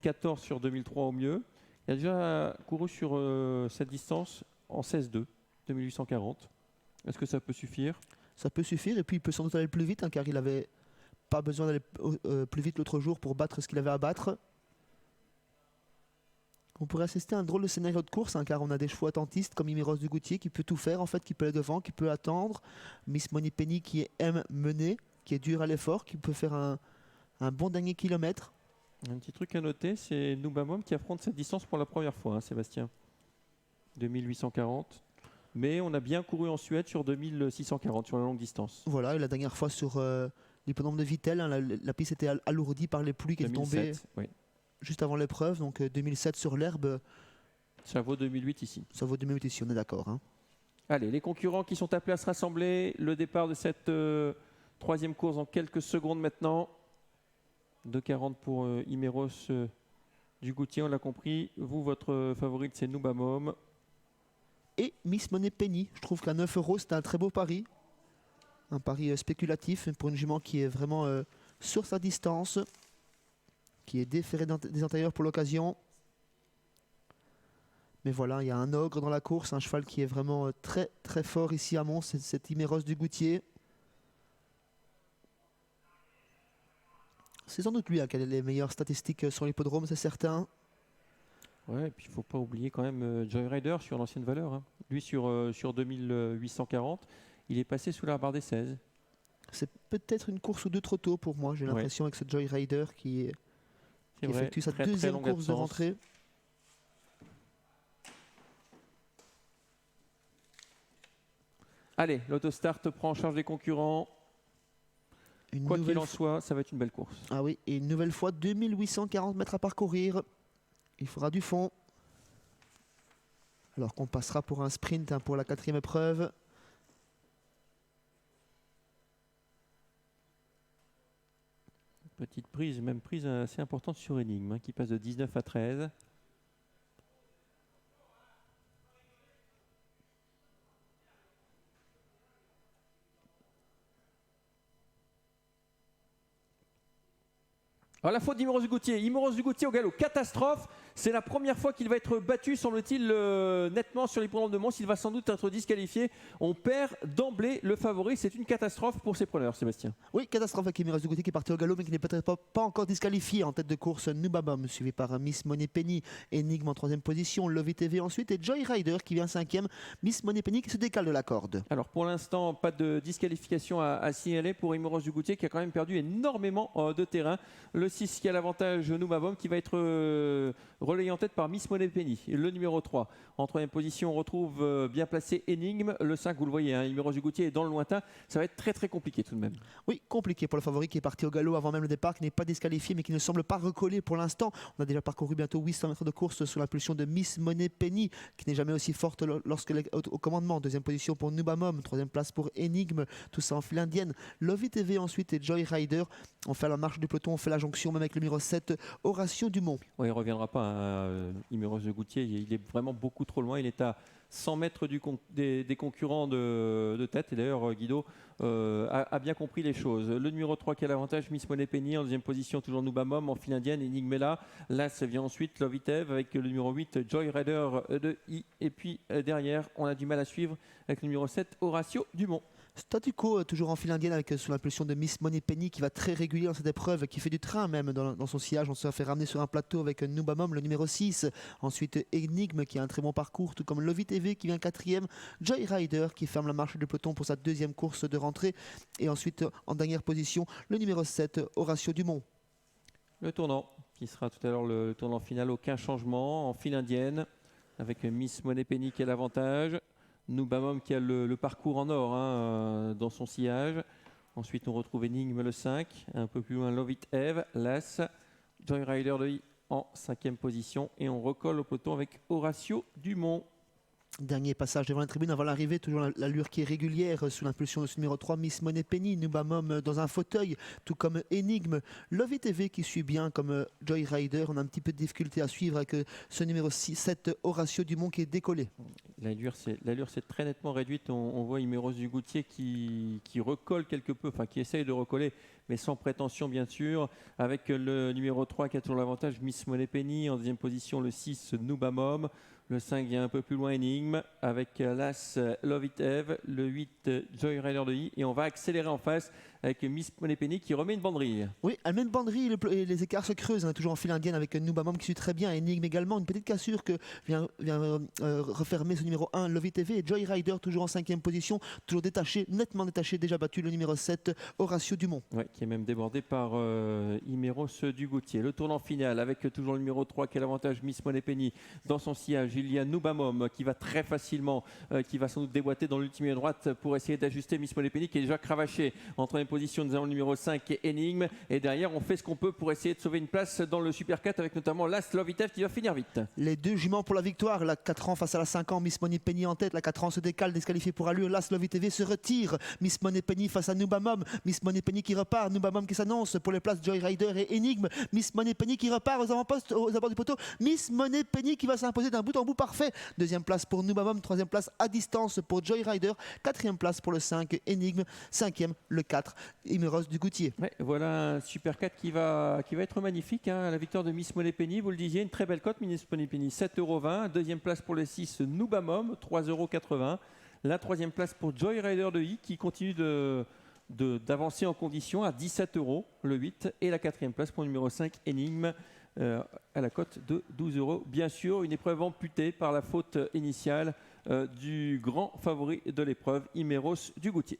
14 sur 2003 au mieux. Il a déjà couru sur cette distance en 16-2, 2840. Est-ce que ça peut suffire? Ça peut suffire et puis il peut sans doute aller plus vite car il n'avait pas besoin d'aller plus vite l'autre jour pour battre ce qu'il avait à battre. On pourrait assister à un drôle de scénario de course car on a des chevaux attentistes comme Imiros du Goutier qui peut tout faire en fait, qui peut aller devant, qui peut attendre. Miss Money Penny qui aime mener, qui est dur à l'effort, qui peut faire un bon dernier kilomètre. Un petit truc à noter, c'est Nubamom qui affronte cette distance pour la première fois, hein, Sébastien. 2840. Mais on a bien couru en Suède sur 2640, sur la longue distance. Voilà, et la dernière fois sur l'hippodrome de Vittel, la piste était alourdie par les pluies qui étaient tombées oui. Juste avant l'épreuve. Donc 2007 sur l'herbe. Ça vaut 2008 ici. Ça vaut 2008 ici, on est d'accord. Hein. Allez, les concurrents qui sont appelés à se rassembler. Le départ de cette troisième course en quelques secondes maintenant. 2,40 pour Imeros du Goutier, on l'a compris. Vous, votre favorite, c'est Nubamom. Et Miss Money Penny. Je trouve qu'à 9 €, c'est un très beau pari. Un pari spéculatif pour une jument qui est vraiment sur sa distance. Qui est déférée des antérieurs pour l'occasion. Mais voilà, il y a un ogre dans la course. Un cheval qui est vraiment très très fort ici à Mons. C'est cet Imeros du Goutier. C'est sans doute lui qui a les meilleures statistiques sur l'hippodrome, c'est certain. Ouais, et puis il ne faut pas oublier quand même Joyrider sur l'ancienne valeur. Hein. Lui, sur 2840, il est passé sous la barre des 16. C'est peut-être une course ou deux trop tôt pour moi, j'ai l'impression, avec ce Joyrider qui effectue sa deuxième course de rentrée. Allez, l'autostart prend en charge les concurrents. Quoi qu'il en soit, ça va être une belle course. Ah oui, et une nouvelle fois, 2840 mètres à parcourir. Il faudra du fond. Alors qu'on passera pour un sprint pour la quatrième épreuve. Petite prise, même prise assez importante sur Enigme, qui passe de 19 à 13. Alors la faute d'Imeros du Goutier. Imeros du Goutier au galop. Catastrophe. C'est la première fois qu'il va être battu, semble-t-il, nettement sur l'hippodrome de Mons. Il va sans doute être disqualifié. On perd d'emblée le favori. C'est une catastrophe pour ses preneurs, Sébastien. Oui, catastrophe avec Imeros du Goutier qui est parti au galop, mais qui n'est peut-être pas encore disqualifié. En tête de course, Nubamom, suivi par Miss Money Penny. Enigme en troisième position. Lovey TV ensuite. Et Joyrider qui vient cinquième. Miss Money Penny qui se décale de la corde. Alors pour l'instant, pas de disqualification à signaler pour Imeros du Goutier qui a quand même perdu énormément de terrain. Le 6 qui a l'avantage, Nubamom, qui va être relayé en tête par Miss Money Penny. Le numéro 3. En troisième position, on retrouve bien placé Enigme. Le 5, vous le voyez, hein, Imeros du Goutier est dans le lointain. Ça va être très très compliqué tout de même. Oui, compliqué pour le favori qui est parti au galop avant même le départ, qui n'est pas disqualifié mais qui ne semble pas recoller pour l'instant. On a déjà parcouru bientôt 800 mètres de course sous l'impulsion de Miss Money Penny, qui n'est jamais aussi forte lorsqu'elle est au commandement. Deuxième position pour Nubamom, troisième place pour Enigme, tout ça en file indienne. Lovey TV ensuite et Joyrider. On fait la marche du peloton, on fait la jonction même avec le numéro 7, Horatio Dumont. Oui, il ne reviendra pas, Imeros de Goutier. Il est vraiment beaucoup trop loin. Il est à 100 mètres des concurrents de tête. Et d'ailleurs, Guido a bien compris les choses. Le numéro 3 qui a l'avantage, Miss Money Penny. En deuxième position, toujours Nubamom. En file indienne, Enigme est là. Là, ça vient ensuite Lovitev avec le numéro 8, Joyrider de I. Et puis derrière, on a du mal à suivre avec le numéro 7, Horatio Dumont. Statu quo, toujours en file indienne avec sous l'impulsion de Miss Money Penny qui va très régulier dans cette épreuve, qui fait du train même dans son sillage. On se fait ramener sur un plateau avec Nubamom, le numéro 6. Ensuite Enigme qui a un très bon parcours, tout comme Lovey TV qui vient quatrième. Joyrider qui ferme la marche du peloton pour sa deuxième course de rentrée. Et ensuite en dernière position, le numéro 7, Horatio Dumont. Le tournant qui sera tout à l'heure le tournant final, aucun changement en file indienne avec Miss Money Penny qui a l'avantage. Nubamom qui a le parcours en or dans son sillage. Ensuite, on retrouve Enigme le 5. Un peu plus loin, Love It Eve, Las. Joyrider de I en cinquième position. Et on recolle au peloton avec Horatio Dumont. Dernier passage devant la tribune avant l'arrivée, toujours l'allure qui est régulière sous l'impulsion de ce numéro 3, Miss Money Penny. Nubamom dans un fauteuil, tout comme Enigme. Lovey TV qui suit bien comme Joyrider. On a un petit peu de difficulté à suivre avec ce numéro 7, Horatio Dumont qui est décollé. L'allure s'est très nettement réduite. On voit Imeros du Goutier qui recolle quelque peu, enfin qui essaye de recoller, mais sans prétention bien sûr, avec le numéro 3 qui a toujours l'avantage, Miss Money Penny. En deuxième position, le 6, Noubamom. Le 5 vient un peu plus loin, Énigme, avec l'As Love It Eve, le 8 Joy Rider de I. Et on va accélérer en face avec Miss Money Penny qui remet une banderille. Oui, elle met une banderille et les écarts se creusent. On est toujours en file indienne avec Noubamom qui suit très bien. Énigme également, une petite cassure que vient refermer ce numéro 1, Love It Eve. Et Joy Rider toujours en 5e position, toujours détaché, nettement détaché, déjà battu le numéro 7, Horacio Dumont. Ouais, qui est même débordé par Imeros Dugoutier. Le tournant final avec toujours le numéro 3 qui a l'avantage, Miss Money Penny. Dans son sillage, il y a Noubamom qui va très facilement, qui va sans doute déboîter dans l'ultime droite pour essayer d'ajuster Miss Money Penny qui est déjà cravaché. En troisième position, nous avons le numéro 5 qui est Énigme. Et derrière, on fait ce qu'on peut pour essayer de sauver une place dans le Super 4 avec notamment Last Love It Eve qui va finir vite. Les deux juments pour la victoire. La 4 ans face à la 5 ans. Miss Money Penny en tête. La 4 ans se décale, disqualifiée pour allure. Last Love It Eve se retire. Miss Money Penny face à Noubamom. Miss Money Penny qui repart. Noubamom qui s'annonce pour les places Joy Rider et Énigme. Miss Money Penny qui repart aux avant-postes, aux abords du poteau. Miss Money Penny qui va s'imposer d'un bout en bout parfait. Deuxième place pour Noubamom. Troisième place à distance pour Joy Rider. Quatrième place pour le 5 Énigme. Cinquième le 4 Imeros Dugoutier. Ouais, voilà un Super 4 qui va être magnifique. Hein. La victoire de Miss Money Penny, vous le disiez, une très belle cote. Miss Money Penny, 7,20 €. Deuxième place pour le 6 Noubamom, 3,80 €. La troisième place pour Joy Rider de I qui continue d'avancer en condition à 17 €, le 8. Et la quatrième place pour le numéro 5 Énigme à la cote de 12 €. Bien sûr, une épreuve amputée par la faute initiale du grand favori de l'épreuve, Imeros Dugoutier.